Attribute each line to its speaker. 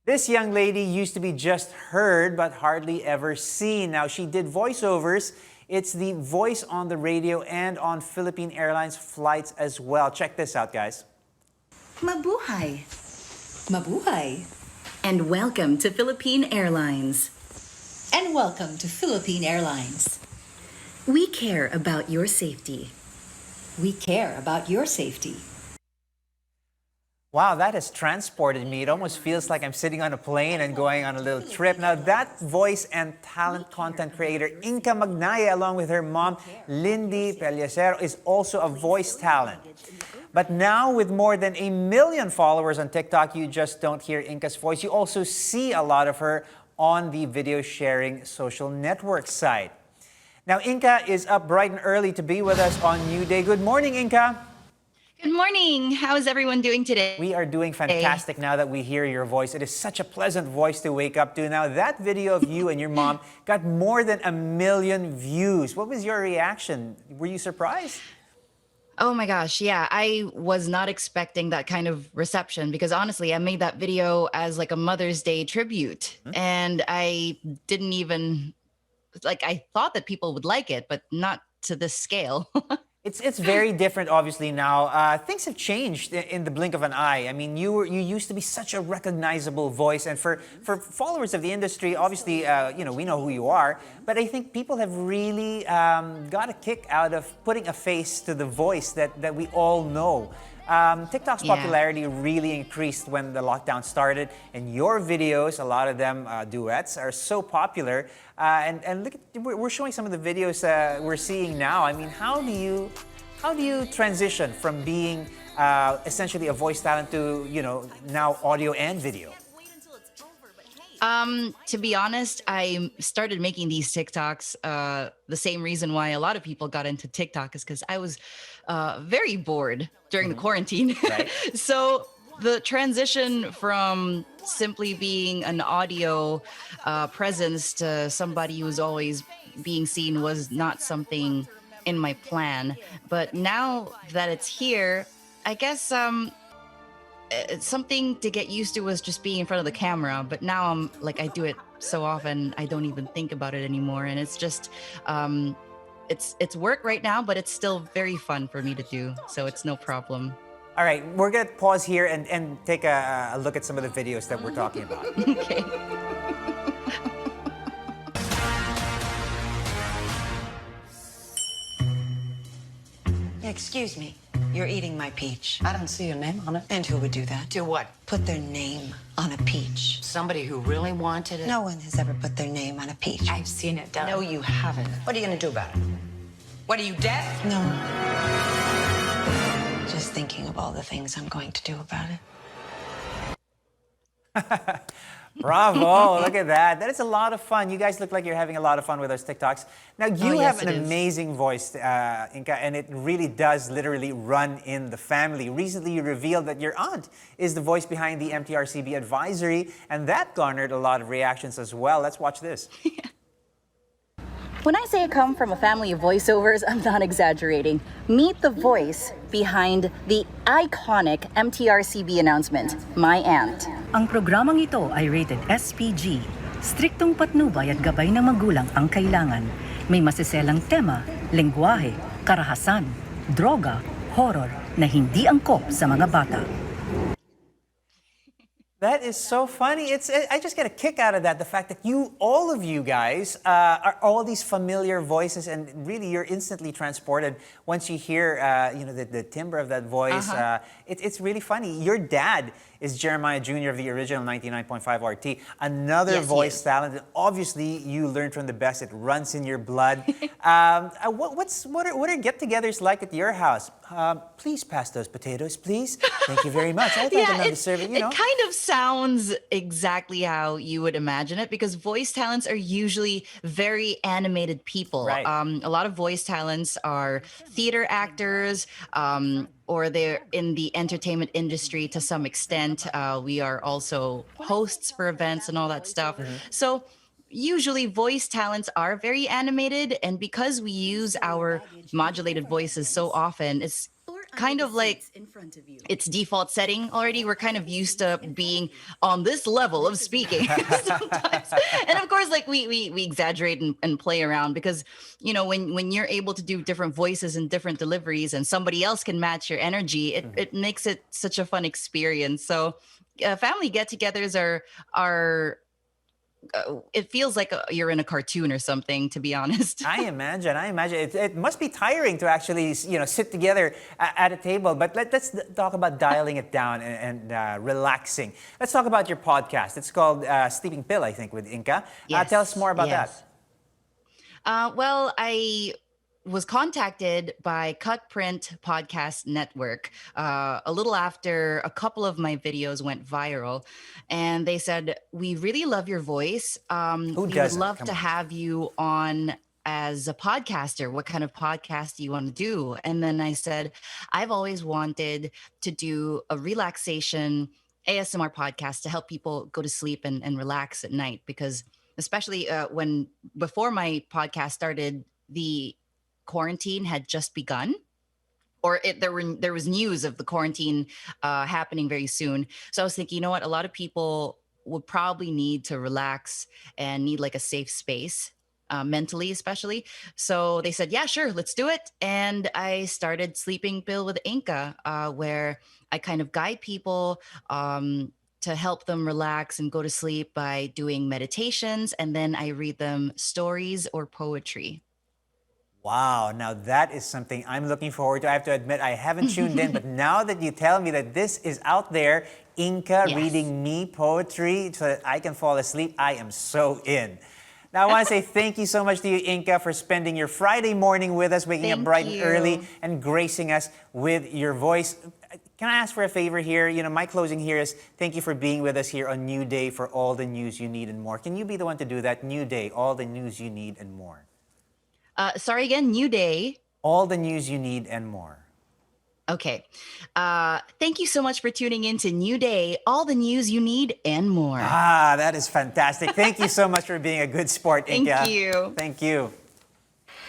Speaker 1: This young lady used to be just heard but hardly ever seen. Now, she did voiceovers. It's the voice on the radio and on Philippine Airlines flights as well. Check this out, guys.
Speaker 2: Mabuhay! Mabuhay! And welcome to Philippine Airlines.
Speaker 3: And welcome to Philippine Airlines.
Speaker 2: We care about your safety.
Speaker 3: We care about your safety.
Speaker 1: Wow, that has transported me. It almost feels like I'm sitting on a plane and going on a little trip. Now, that voice and talent content creator, Inka Magnaye, along with her mom, Lindy Pellicero, is also a voice talent. But now, with more than 1 million followers on TikTok, you just don't hear Inka's voice. You also see a lot of her on the video sharing social network site. Now, Inka is up bright and early to be with us on New Day. Good morning, Inka.
Speaker 4: Good morning. How is everyone doing today?
Speaker 1: We are doing fantastic now that we hear your voice. It is such a pleasant voice to wake up to. Now, that video of you and your mom got more than 1 million views. What was your reaction? Were you surprised?
Speaker 4: Oh my gosh, yeah. I was not expecting that kind of reception because honestly, I made that video as like a Mother's Day tribute. And I didn't even, I thought that people would like it, but not to this scale.
Speaker 1: It's very different, obviously, now. Things have changed in the blink of an eye. I mean, you used to be such a recognizable voice, and for followers of the industry, obviously, we know who you are. But I think people have really got a kick out of putting a face to the voice that we all know. TikTok's popularity really increased when the lockdown started, and your videos, a lot of them duets, are so popular. And look, we're showing some of the videos we're seeing now. I mean, how do you transition from being essentially a voice talent to now audio and video?
Speaker 4: To be honest, I started making these TikToks. The same reason why a lot of people got into TikTok is because I was very bored during the quarantine.
Speaker 1: Right.
Speaker 4: So the transition from simply being an audio presence to somebody who's always being seen was not something in my plan. But now that it's here, I guess it's something to get used to was just being in front of the camera. But now I'm like, I do it so often, I don't even think about it anymore. And it's just, it's work right now, but it's still very fun for me to do. So it's no problem.
Speaker 1: All right, we're going to pause here and take a look at some of the videos that we're talking about.
Speaker 4: Okay.
Speaker 5: Excuse me, you're eating my peach.
Speaker 6: I don't see your name on it.
Speaker 5: And who would do that?
Speaker 6: Do what?
Speaker 5: Put their name on a peach.
Speaker 6: Somebody who really wanted it?
Speaker 5: No one has ever put their name on a peach.
Speaker 6: I've seen it done.
Speaker 5: No, you haven't.
Speaker 6: What are you going to do about it? What, are you deaf?
Speaker 5: No. Just thinking of all the things I'm going to do about it.
Speaker 1: Bravo, look at that. That is a lot of fun. You guys look like you're having a lot of fun with those TikToks. Now, you
Speaker 4: yes,
Speaker 1: have an amazing voice, Inka, and it really does literally run in the family. Recently, you revealed that your aunt is the voice behind the MTRCB advisory, and that garnered a lot of reactions as well. Let's watch this.
Speaker 2: When I say I come from a family of voiceovers, I'm not exaggerating. Meet the voice behind the iconic MTRCB announcement, My Aunt.
Speaker 7: Ang programang ito ay rated SPG. Striktong patnubay at gabay ng magulang ang kailangan. May masiselang tema, lengguwahe, karahasan, droga, horror na hindi angkop sa mga bata.
Speaker 1: That is so funny. I just get a kick out of that. The fact that all of you guys, are all these familiar voices, and really you're instantly transported once you hear, the timbre of that voice. It's really funny. Your dad is Jeremiah Jr. of the original 99.5 RT, another voice talent. Obviously, you learned from the best. It runs in your blood. What are get-togethers like at your house? Please pass those potatoes, please. Thank you very much. I think I'm not deserving,
Speaker 4: It kind of sounds exactly how you would imagine it because voice talents are usually very animated people.
Speaker 1: Right.
Speaker 4: A lot of voice talents are theater actors, or they're in the entertainment industry to some extent. We are also hosts for events and all that stuff. So usually voice talents are very animated, and because we use our modulated voices so often, kind of like its default setting already. We're kind of used to being on this level of speaking sometimes. And of course, like we exaggerate and play around because, you know, when you're able to do different voices and different deliveries and somebody else can match your energy, it makes it such a fun experience. So family get-togethers are it feels like you're in a cartoon or something, to be honest.
Speaker 1: I imagine. It must be tiring to actually, you know, sit together at a table. But let's talk about dialing it down and relaxing. Let's talk about your podcast. It's called Sleeping Pill, I think, with Inka.
Speaker 4: Yes,
Speaker 1: Tell us more about
Speaker 4: yes. Well, I was contacted by Cut Print Podcast Network a little after a couple of my videos went viral. And they said, we really love your voice.
Speaker 1: Who
Speaker 4: We would
Speaker 1: doesn't?
Speaker 4: love
Speaker 1: Come
Speaker 4: to
Speaker 1: on.
Speaker 4: have you on as a podcaster. What kind of podcast do you want to do? And then I said, I've always wanted to do a relaxation ASMR podcast to help people go to sleep and relax at night, because especially when before my podcast started, the quarantine had just begun, or there was news of the quarantine happening very soon. So I was thinking, you know what, a lot of people would probably need to relax and need like a safe space, mentally especially. So they said, yeah, sure, let's do it. And I started Sleeping Pill with Inka, where I kind of guide people to help them relax and go to sleep by doing meditations, and then I read them stories or poetry.
Speaker 1: Wow, now that is something I'm looking forward to. I have to admit, I haven't tuned in, but now that you tell me that this is out there, Inka
Speaker 4: Yes.
Speaker 1: reading me poetry so that I can fall asleep, I am so in. Now, I want to say thank you so much to you, Inka, for spending your Friday morning with us, waking up
Speaker 4: Thank
Speaker 1: bright and
Speaker 4: you.
Speaker 1: early and gracing us with your voice. Can I ask for a favor here? You know, my closing here is thank you for being with us here on New Day for all the news you need and more. Can you be the one to do that? New Day, all the news you need and more.
Speaker 4: Sorry again, New Day.
Speaker 1: All the news you need and more.
Speaker 4: Okay. Thank you so much for tuning in to New Day, all the news you need and more.
Speaker 1: Ah, that is fantastic. Thank you so much for being a good sport, Inka.
Speaker 4: Thank you.
Speaker 1: Thank you.